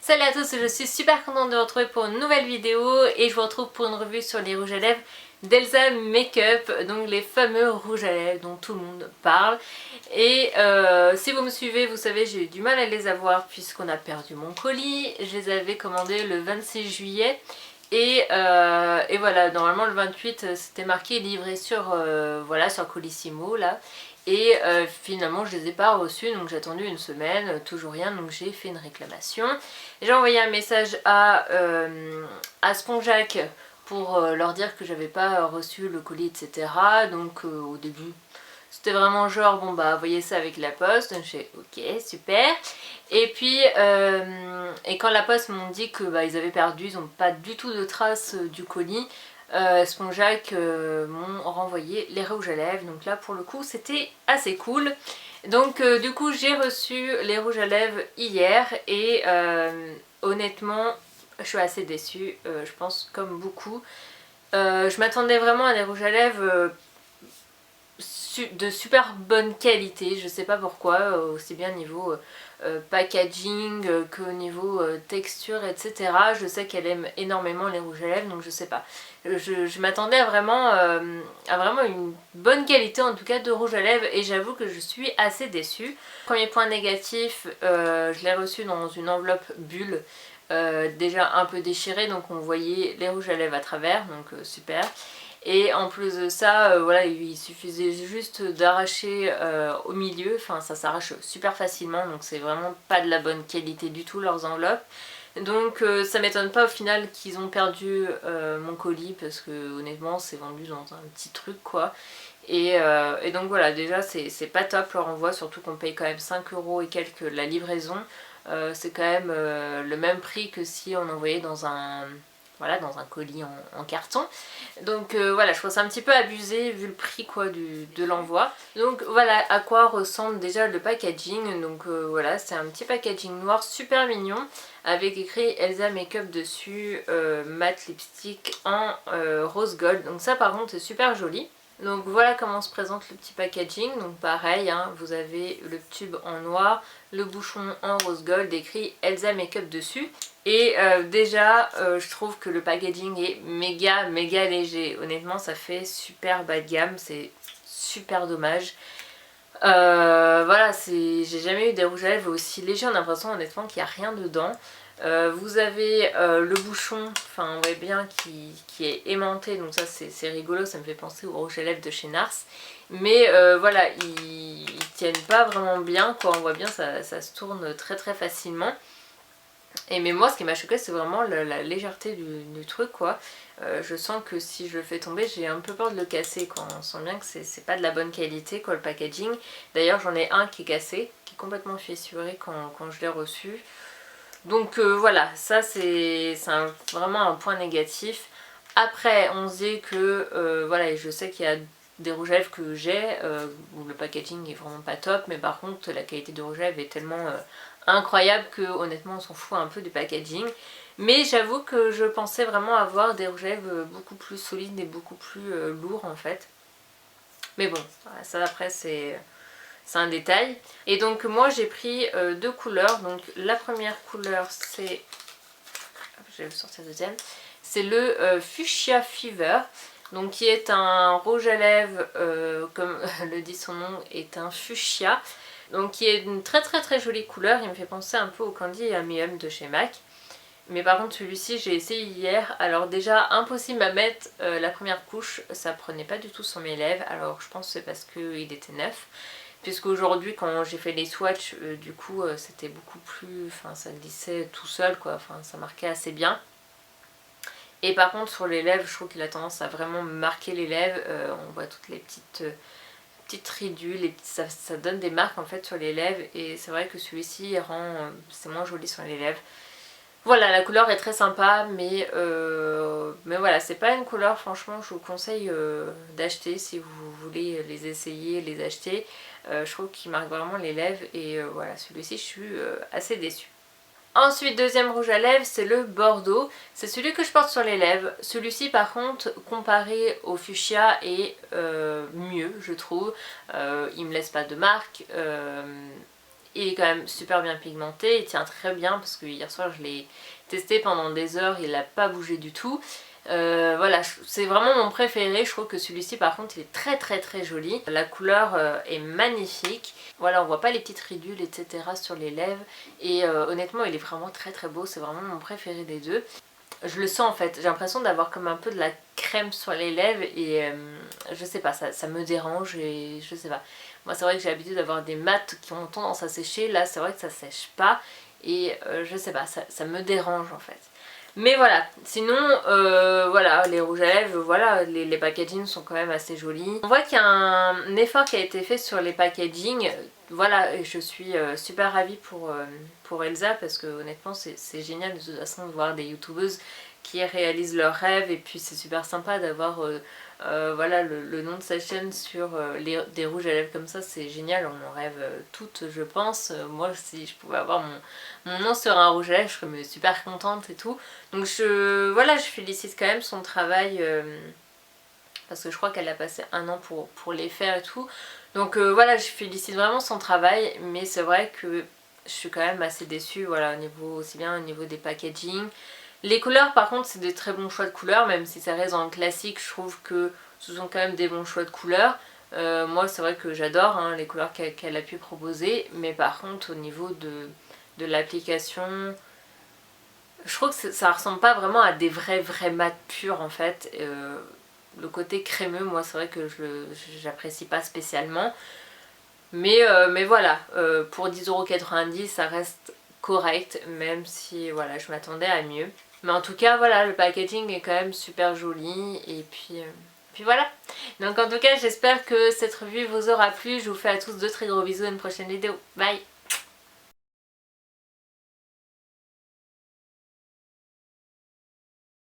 Salut à tous, je suis super contente de vous retrouver pour une nouvelle vidéo et je vous retrouve pour une revue sur les rouges à lèvres d'Elsa Makeup, donc les fameux rouges à lèvres dont tout le monde parle. Et si vous me suivez, vous savez, j'ai eu du mal à les avoir puisqu'on a perdu mon colis. Je les avais commandés le 26 juillet et voilà, normalement le 28 c'était marqué livré sur, voilà, sur Colissimo là. Et finalement je les ai pas reçus, donc j'ai attendu une semaine, toujours rien, donc j'ai fait une réclamation. J'ai envoyé un message à Spongeac pour leur dire que j'avais pas reçu le colis, etc. Donc au début c'était vraiment genre bon bah voyez ça avec la poste, donc j'ai ok super. Et puis et quand la poste m'ont dit que bah, ils avaient perdu, ils n'ont pas du tout de traces du colis, Spongeac m'ont renvoyé les rouges à lèvres, donc là pour le coup c'était assez cool. Donc du coup j'ai reçu les rouges à lèvres hier et honnêtement je suis assez déçue, je pense comme beaucoup. Je m'attendais vraiment à des rouges à lèvres de super bonne qualité, je sais pas pourquoi, aussi bien niveau packaging qu'au niveau texture, etc. Je sais qu'elle aime énormément les rouges à lèvres, donc je sais pas. Je m'attendais à vraiment une bonne qualité en tout cas de rouge à lèvres et j'avoue que je suis assez déçue. Premier point négatif, je l'ai reçu dans une enveloppe bulle. Déjà un peu déchirée, donc on voyait les rouges à lèvres à travers, donc super. Et en plus de ça, voilà, il suffisait juste d'arracher au milieu, enfin ça s'arrache super facilement, donc c'est vraiment pas de la bonne qualité du tout leurs enveloppes. Donc ça m'étonne pas au final qu'ils ont perdu mon colis parce que honnêtement c'est vendu dans un petit truc quoi. Et donc voilà, déjà c'est pas top leur envoi, surtout qu'on paye quand même 5 € et quelques la livraison. C'est quand même le même prix que si on envoyait dans un, voilà, dans un colis en carton. Donc voilà, je trouve ça un petit peu abusé vu le prix quoi de l'envoi. Donc voilà à quoi ressemble déjà le packaging. Donc voilà, c'est un petit packaging noir super mignon avec écrit Elsa Makeup dessus, matte lipstick en rose gold. Donc ça par contre c'est super joli. Donc voilà comment se présente le petit packaging. Donc pareil, hein, vous avez le tube en noir, le bouchon en rose gold, écrit Elsa Makeup dessus. Et déjà je trouve que le packaging est méga léger. Honnêtement ça fait super bas de gamme, c'est super dommage. Voilà, j'ai jamais eu des rouges à lèvres aussi légers, on a l'impression honnêtement qu'il n'y a rien dedans. Vous avez le bouchon, enfin on voit bien qui est aimanté, donc ça c'est rigolo, ça me fait penser aux rouges à lèvres de chez Nars. Mais voilà, ils tiennent pas vraiment bien, quoi. On voit bien ça se tourne très facilement. Et mais moi ce qui m'a choqué c'est vraiment la légèreté du truc quoi. Je sens que si je le fais tomber j'ai un peu peur de le casser quoi. On sent bien que c'est pas de la bonne qualité quoi le packaging. D'ailleurs j'en ai un qui est cassé, qui est complètement fissuré quand je l'ai reçu. Donc voilà, ça c'est vraiment un point négatif. Après on se dit que voilà, et je sais qu'il y a des rouges à lèvres que j'ai où le packaging est vraiment pas top, mais par contre la qualité de rouge à lèvres est tellement incroyable que honnêtement on s'en fout un peu du packaging. Mais j'avoue que je pensais vraiment avoir des rouges à lèvres beaucoup plus solides et beaucoup plus lourds en fait. Mais bon, ça après c'est un détail. Et donc moi j'ai pris deux couleurs. Donc la première couleur c'est, je vais vous sortir la deuxième, c'est le Fuchsia Fever. Donc qui est un rouge à lèvres, comme le dit son nom, est un fuchsia. Donc qui est une très jolie couleur, il me fait penser un peu au Candy et à Mium de chez MAC. Mais par contre celui-ci j'ai essayé hier, alors déjà impossible à mettre la première couche, ça prenait pas du tout sur mes lèvres, alors je pense que c'est parce qu'il était neuf. Puisqu'aujourd'hui quand j'ai fait les swatchs, du coup c'était beaucoup plus, enfin ça glissait tout seul quoi, enfin ça marquait assez bien. Et par contre sur les lèvres je trouve qu'il a tendance à vraiment marquer les lèvres, on voit toutes les petites ridules, ça donne des marques en fait sur les lèvres et c'est vrai que celui-ci rend, c'est moins joli sur les lèvres. Voilà, la couleur est très sympa, mais voilà, c'est pas une couleur, franchement, je vous conseille d'acheter si vous voulez les essayer, les acheter. Je trouve qu'il marque vraiment les lèvres et voilà, celui-ci, je suis assez déçue. Ensuite, deuxième rouge à lèvres, c'est le Bordeaux. C'est celui que je porte sur les lèvres. Celui-ci, par contre, comparé au fuchsia, est mieux, je trouve. Il me laisse pas de marque. il est quand même super bien pigmenté, il tient très bien parce que hier soir je l'ai testé pendant des heures, il n'a pas bougé du tout. Voilà, c'est vraiment mon préféré. Je trouve que celui-ci par contre il est très très très joli. La couleur est magnifique. Voilà, on voit pas les petites ridules etc sur les lèvres. Et honnêtement il est vraiment très très beau. C'est vraiment mon préféré des deux. Je le sens en fait, j'ai l'impression d'avoir comme un peu de la crème sur les lèvres. Et je sais pas, ça me dérange et je sais pas. Moi c'est vrai que j'ai l'habitude d'avoir des mats qui ont tendance à sécher. Là c'est vrai que ça sèche pas. Et je sais pas, ça me dérange en fait. Mais voilà, sinon voilà, les rouges à lèvres, voilà, les packagings sont quand même assez jolis. On voit qu'il y a un effort qui a été fait sur les packagings. Voilà, et je suis super ravie pour Elsa parce que honnêtement c'est génial de toute façon de voir des youtubeuses qui réalisent leurs rêves. Et puis c'est super sympa d'avoir voilà, le nom de sa chaîne sur des rouges à lèvres comme ça, c'est génial, on en rêve toutes je pense. Moi si je pouvais avoir mon nom sur un rouge à lèvres je serais super contente et tout. Donc voilà, je félicite quand même son travail parce que je crois qu'elle a passé un an pour les faire et tout. Donc voilà, je félicite vraiment son travail, mais c'est vrai que je suis quand même assez déçue, voilà, au niveau, aussi bien au niveau des packaging. Les couleurs par contre c'est des très bons choix de couleurs, même si ça reste dans le classique, je trouve que ce sont quand même des bons choix de couleurs. Moi c'est vrai que j'adore hein, les couleurs qu'elle a pu proposer, mais par contre au niveau de l'application, je trouve que ça ressemble pas vraiment à des vrais mat purs en fait. Le côté crémeux, moi c'est vrai que j'apprécie pas spécialement. Mais voilà, pour 10,90€ ça reste correct, même si voilà, je m'attendais à mieux. Mais en tout cas voilà, le packaging est quand même super joli et puis voilà. Donc en tout cas j'espère que cette revue vous aura plu. Je vous fais à tous de très gros bisous à une prochaine vidéo. Bye!